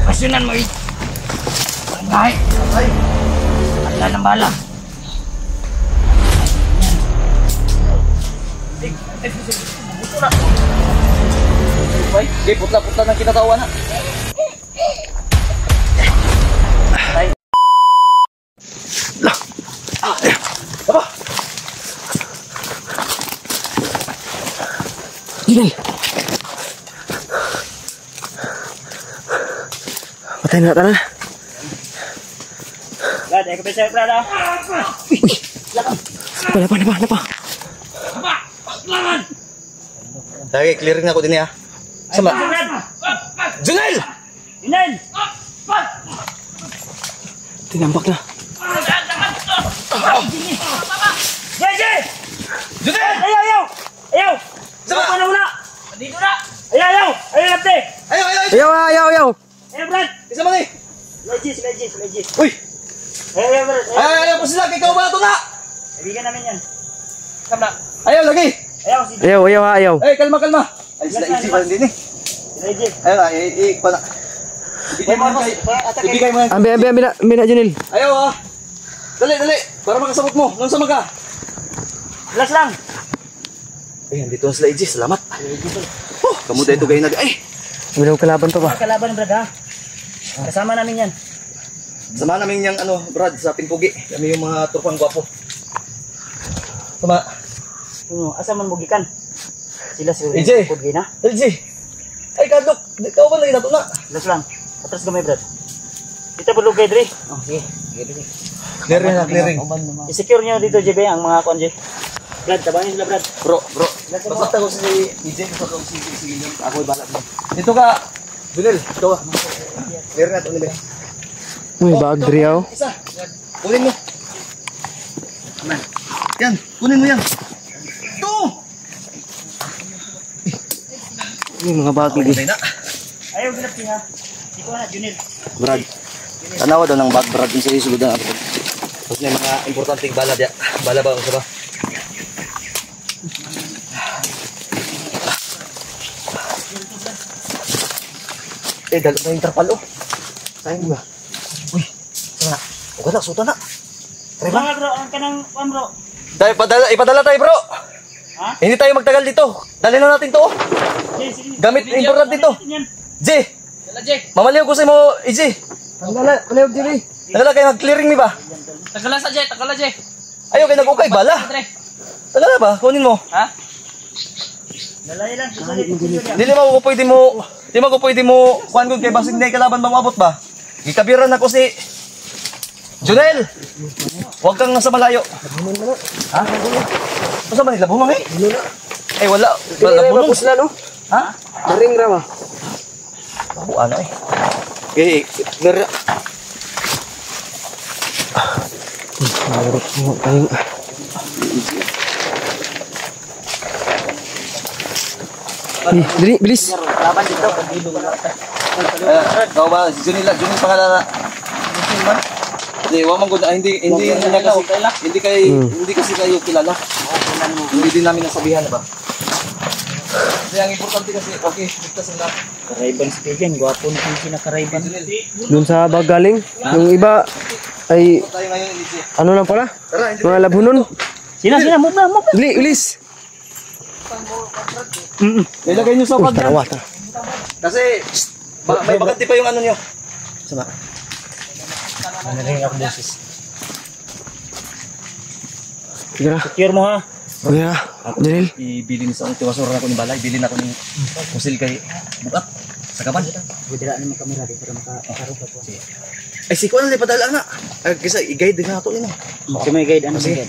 Pasyonan mo, Ay! Ay! Ala ng bala. Buto na. Okay, putla-putla ng kinatawa na. Lah. Apa? Junel. Patay na tanah. Brad, ay kabisa, Brad. Uy. Apa? Lagi clearing na ako din ya. Sama. Junel! Junel! Tinambak na. Jeje! Junel! Ayaw! Sama! Ano na? Dito na! Ayaw! Lapte! Ayaw. Ayaw, Brad! Isa man eh! Legis. Uy! Ayaw, Brad! Ayaw po sila, ikaw ba ito na? Kaibigan namin yan. Kam na. Ayaw lagi! Ayaw. Ay, kalma. Ay, sila isi pa din eh. Legis. Ayaw, pa na. Ibigay mo yan. Ambil na Junel. Ayaw ah. Dali. Para makasabot mo. Nung sama ka. Last lang. Ay, andito na sila Iji. Salamat. Oh, kamu dahil ito gayon na. Ay! Bilang kalaban pa ba? Kalaban, Brad, ha? Kasama namin yan. Sama namin yung Brad, sa Pimpugi. Kami yung mga tropang gwapo. Sama. Asa man mugikan? Sila si EJ. Pudgi na. Iji. Ay, kadok. Ikaw ba lagi na ito na? Last lang. Atras gamay, Brad. Dito bulog kay Dre. Oh, sige. Clearing. I-secure nyo dito, JB, ang mga konje. Brad, tabangin sila, Brad. Bro. Basta ko si EJ. Basta ko si Gillian. Ako'y balat mo. Dito ka. Junel, ito ka. Clearing na ito nila. Uy, bag driyaw. Isa. Kunin mo. Yan. Kunin mo yan. Ito. Yung mga bag lagi. Ayaw, ginap siya. Dito na, Junil. Brad. Tanawa daw ng bag, Brad. Yung sa isulod na. Tapos may mga importanteng bala diya. Bala ba? Isa ba? Dalo na yung trapal, oh. Sayang ba? Uy, sana. Huwag na, suta na. Try ba? Bro, ang kanang, bro. Dahil, ipadala tayo, bro. Ha? Hindi tayo magtagal dito. Dali na natin to, oh. Gamit, importante to. J. Mamaliw ko sa mo, EJ. Paliw diri. Nagala kayo mag-clearing mi ba? Tagala sa J. Ayaw kayo nag-ukay, bala. Tagala ba? Kunin mo. Ha? Dalay lang, Dili mo ko pwede mo kuan ko kay basig nay kalaban mamabot ba? Gikabiran ako si Junel. Huwag kang nasa malayo. Ha? Basta ba nila bunong eh? Eh wala bunong sila no? Ha? Daring rama. Ako ano eh. Okay, nara. Marot mo tayong Diri, bilis. laban dito. Kau ba si Junel pangalan na. Hindi, wala man hindi kasi kayo kilala. Hindi din namin nasabihan ba? Kasi ang importante kasi okay, ligtas sila. Karayban si Pigen, gwapo na yung kinakarayban. Doon sa bag galing. Yung iba ay Tayo ngayon EJ. ano lang pala? Tara, hindi. Mga labunon. Sina, move na. Dili, bilis. Ilagay niyo sa bag. Tara. Kasi may bakante pa yung ano niyo. Sama. Nanaring ako boses. Sige na. Secure mo, ha? Okay na. Junel. Ibili ni sa tiwasura ako ni balay, bilin ako ni musil kay bukat sa kaban. Bidira naman kamera dito para makarupa po. Ay si kuan padala na. Kasi i-guide din nato ino. Okay, may guide, ano sige?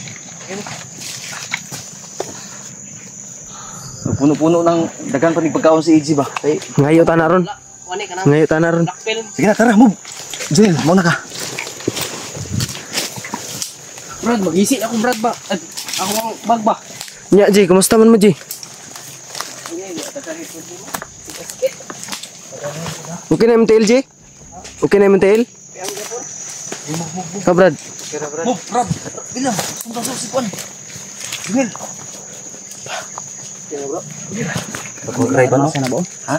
Puno-puno ng dagan pa ni pagkaon si EJ ba? Kay Ngayo ta na ron. Ngayo ta na ron. sige na, tara, move. Junel, mo na ka. Brad, mag-isi akong Brad ba? Ako ang bag ba? Nya, Ji, kumusta man mo, Ji? Okay na yung tail, Ji? Okay na yung tail? Ka, Brad? Move, Brad. Bilang, punta sa si kuan. Junel. Pag-drive ba no? Ha?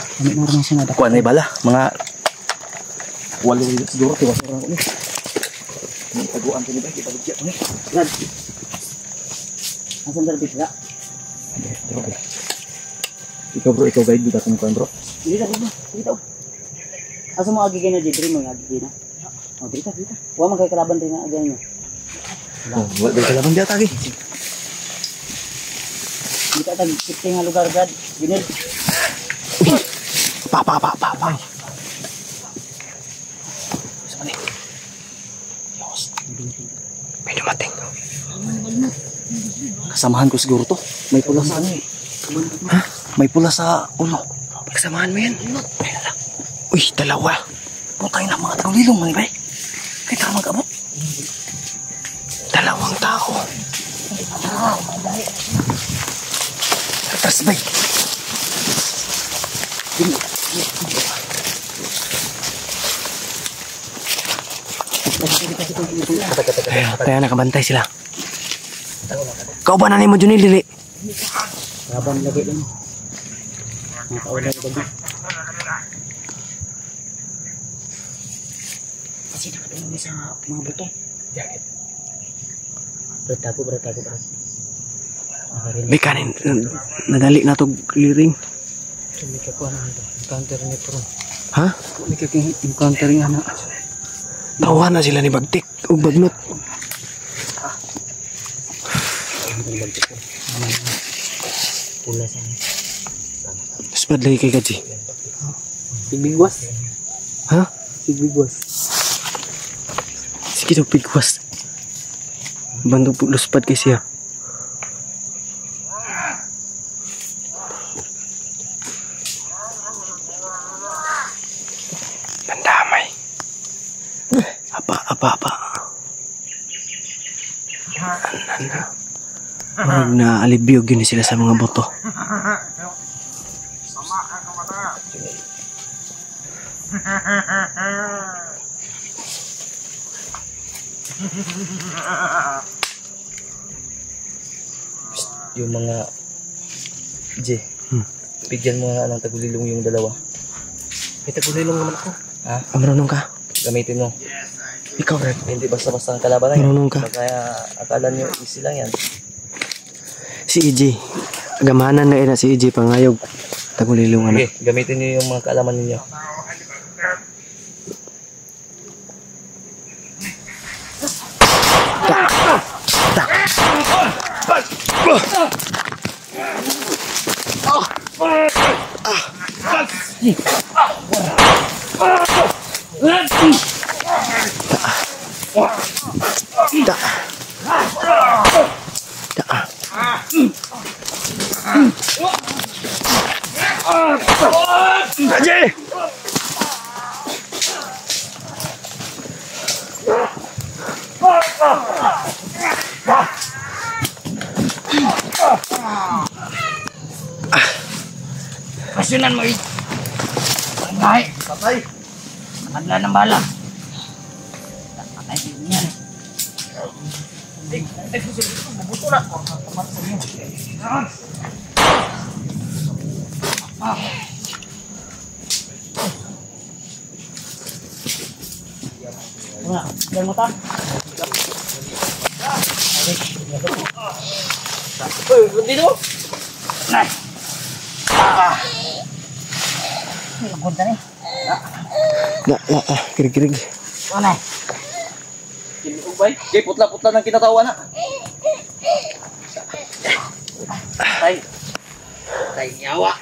Kuha na bala. Mga 8 siguro. Tiwas na ako ni. Taguan ko ni ba? Ipaligya ko ni. Brad. Asan dala bisla? Ikaw bro, ikaw guide dito kung bro. Dito bro. Dito. Asa mo agi na dito mo agi na. Oh, dito. Wa man kay kalaban din na agi niyo. Wala ba kalaban diya tagi? Dito tag sitting nga lugar Brad. Ginil. Pa. May dumating. Kasamahan ko siguro to. May pula sa ano eh. Ha? May pula sa ulo. Kasamahan mo yan. Uy, dalawa. Putay na mga tagulilong man ba? Kaya ka mag-abot. Dalawang tao. Tapos bay. Kaya nakabantay sila. Kau ba na ni mo Junil dili? Laban lagi din. Nakaulan lagi. Kasi nakadungo sa mga buto. Berat aku. Bikanin nadali na to clearing. Kami kakuha na ito. Encounter ni Pro. Ha? Kami encounter nga na. Tawa na sila ni Bagtik ug Bagnot. Pula sa ni. Spad lagi kay Gaji. Sigbigwas. Ha? Sigbigwas. Sige daw pigwas. Bandog po luspad kay siya. Pandamay. Apa. Marag na alibyo gini sila sa mga boto. Yung mga bigyan mo nga ng tagulilong yung dalawa. May tagulilong naman ako. Ha? Marunong ka? Gamitin mo. Ikaw rin. Hindi basta-basta ang kalaban na yan. Marunong ka. Kaya akala nyo easy lang yan. Si EJ. Gamahanan na ina si EJ pangayog. Tagulilong ano. Okay, gamitin nyo yung mga kaalaman ninyo. Pasunan mo ito. Patay. Patay! Magla ng bala. Patay din yan. Mabuto na. Yan mo ta. Dito. Nay. Punta ni. Kirig-kirig. Ano? Okay, putla-putla ng kinatawa na. Tay. Tay nyawa.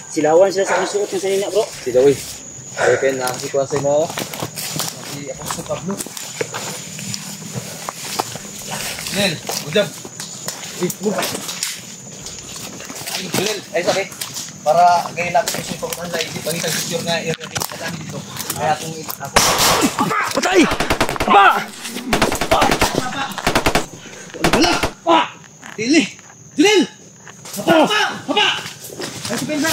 Silawan sila sa kong suot ng sanina bro. Sila uy. Ay pen na si Kwase mo. Kasi ako sa Pablo. Nel, udab. Nel, ay sabi. Para ngayon natin kasi itong online, di pa rin secure nga area dito. Kaya kung ako... Patay! Apa! Wala! Pa! Tili! Junel! Hapa! Ay si Pensa!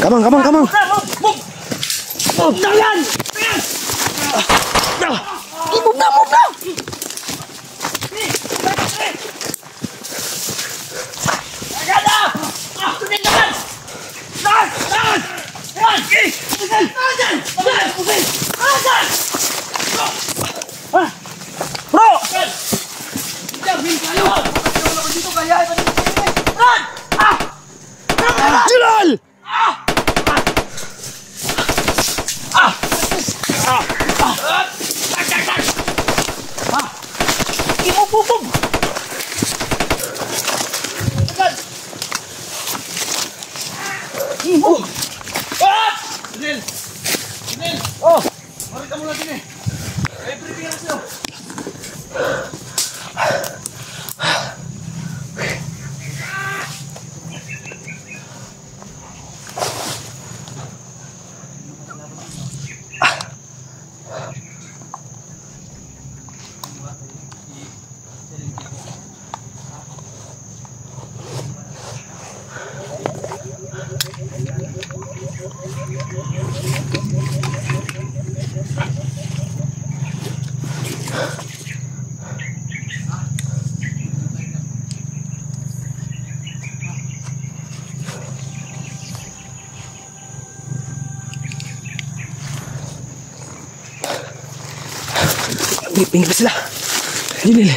Kamang! Move na yan! Move na! Junel! Pingin pa sila. Junel.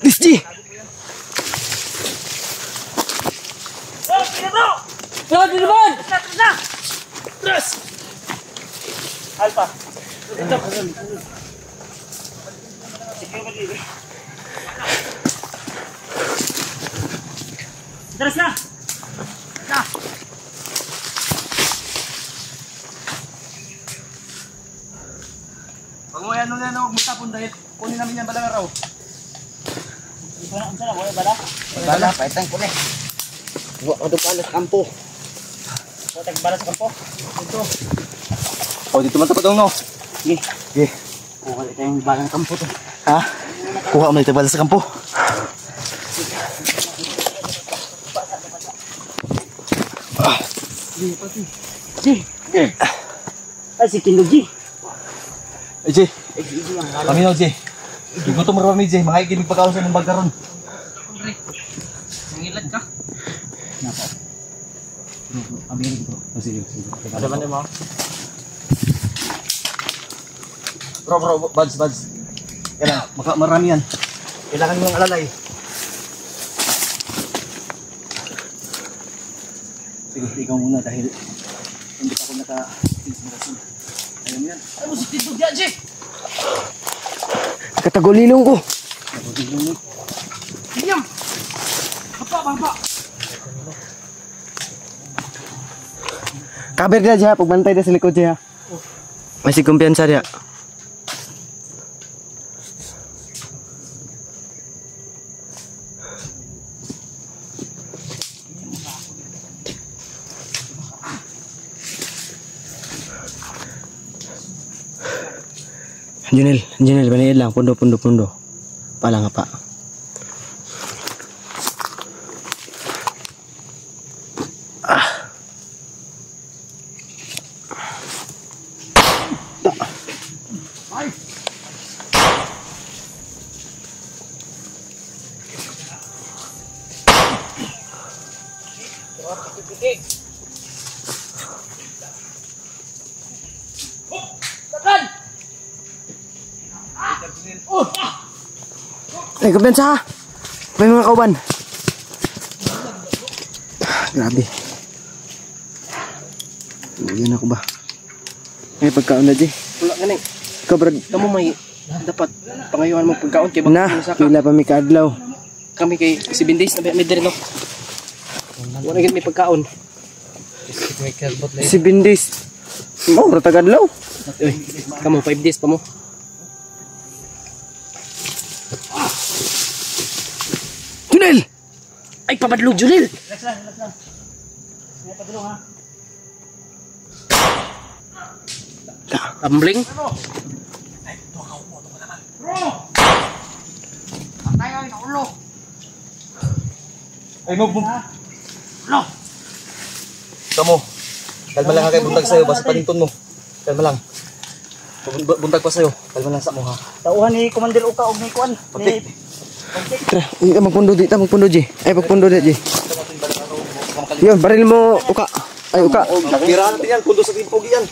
Disji. Jangan di depan. Terus. Alfa. Terus na. Nah. Pag mo yan nung yan, huwag mo tapon dahil kunin namin yan balang araw. Ang sana, wala bala. Bala, paitang ko na eh. Buat ada bala sa kampo. Buat bala sa kampo. Ito. O, dito man tapat no. Sige. Sige. Kuha ito yung bala ng kampo to. Ha? Kuha mo na ito bala sa kampo. Ji. Ay, si Tindog, Ji. Eh, Jay. Ji ang halo. Kami na, Jay. Gutom mo rin, Jay. Mga ikinig pagkaon sa mong bagkaron. Nangilad ka. Napa. Abigin ko, bro. Sige. Ada mana mo? Bro, buds. Yan, maka marami yan. Kailangan mo ng alalay. Sige, ikaw muna dahil hindi pa ako naka-inspirasyon. Ayaw mo yan. Ay, mo si Tindog, Ji. Katagulilong ko. Diam. Bapa. Kabar dia aja, pagbantay dia sa likod dia. Masih kumpiyansa dia. Junel, baniin lang, pundo. Pala nga pa. Ay, kumpiyansa ha. May mga kauban. Grabe. Yan ako ba? May pagkaon na, Jay. Wala nga na eh. Ikaw, Brad, kamu may dapat pangayuhan mo pagkaon kay Na, pila pa may kaadlaw. kami kay 7 days na may dire no. Wala gid may pagkaon. 7 days. Oh, ratagadlaw. Uy, kamu 5 days pa mo. Junel! Ay, papadlog, Junel! Relax lang. May pagulong, ha? Ambling. Ay, move. Kamu. Kalma lang ha kay buntag sa'yo, basta paninton mo. Kalma lang. Buntag pa sa'yo, kalma lang sa mo ha. Tauhan ni Commander Uka og ni Kuan. Pagtik. Tara, magpundo di, magpundo G. Ay, magpundo di G. Yun, baril mo, Uka. Ay, Uka. Nakirahan natin yan, pundo sa timpog yan.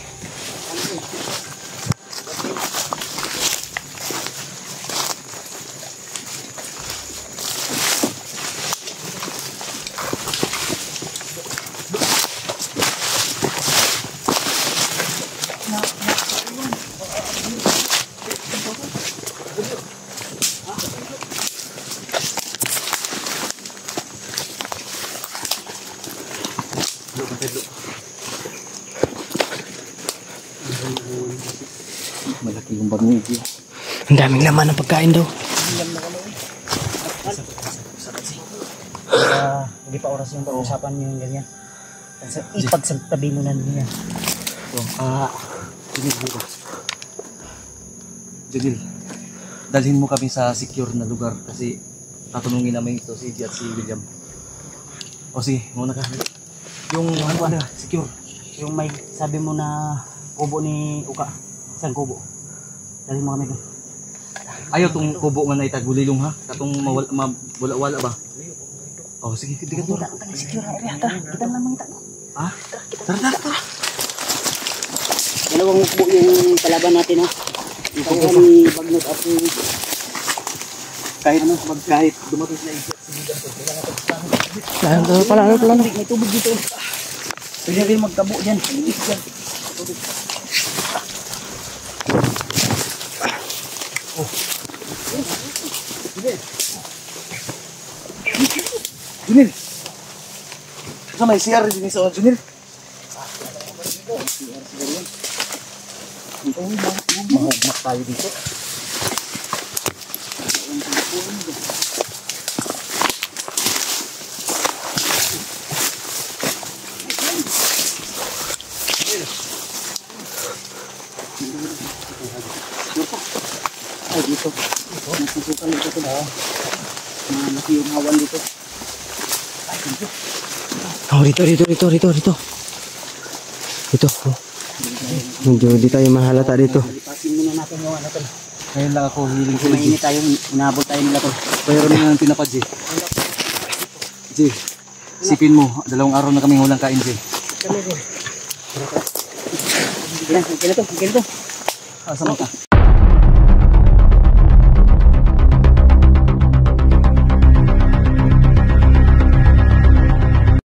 Malaki yung bag niya. Ang daming laman ng pagkain daw. Hindi pa oras yung pag-usapan yung ganyan. Kasi ipagsabi mo na niya. Junil, bukas. Junil, dalhin mo kami sa secure na lugar kasi tatanungin namin ito si Eddie at si William. O sige, muna ka. Yung ano, secure. Yung may sabi mo na kubo ni Uka. Saan kubo? Dali mo kami doon. Ayaw tong kubo nga na itagulilong ha? Katong mawala-wala ba? O sige, hindi ka tura. Ang secure na area. Tara, kita naman kita. Ha? Tara. Dalawang hukbo yung kalaban natin ha. Yung kubo ni Bagnot at yung Kahit dumating sila Eddie at si William to. Ano pala. may tubig dito. Pwede rin magkabo dyan. Junil! Sa may CR din sa Junil. Mahugmak tayo dito. Ay, dito. Nasusukan dito ito ba? Malaki yung hawan dito. Oh, rito. Ito. Oh. Medyo di tayo mahalata dito. Lipasin muna natin yung ano tol. Ngayon lang ako hiling Kasi mainit tayo, inabot tayo nila tol. Mayroon na ng tinapad, J. Sipin mo, 2 araw na kaming walang kain, J. Sige na to. Asa mo ka?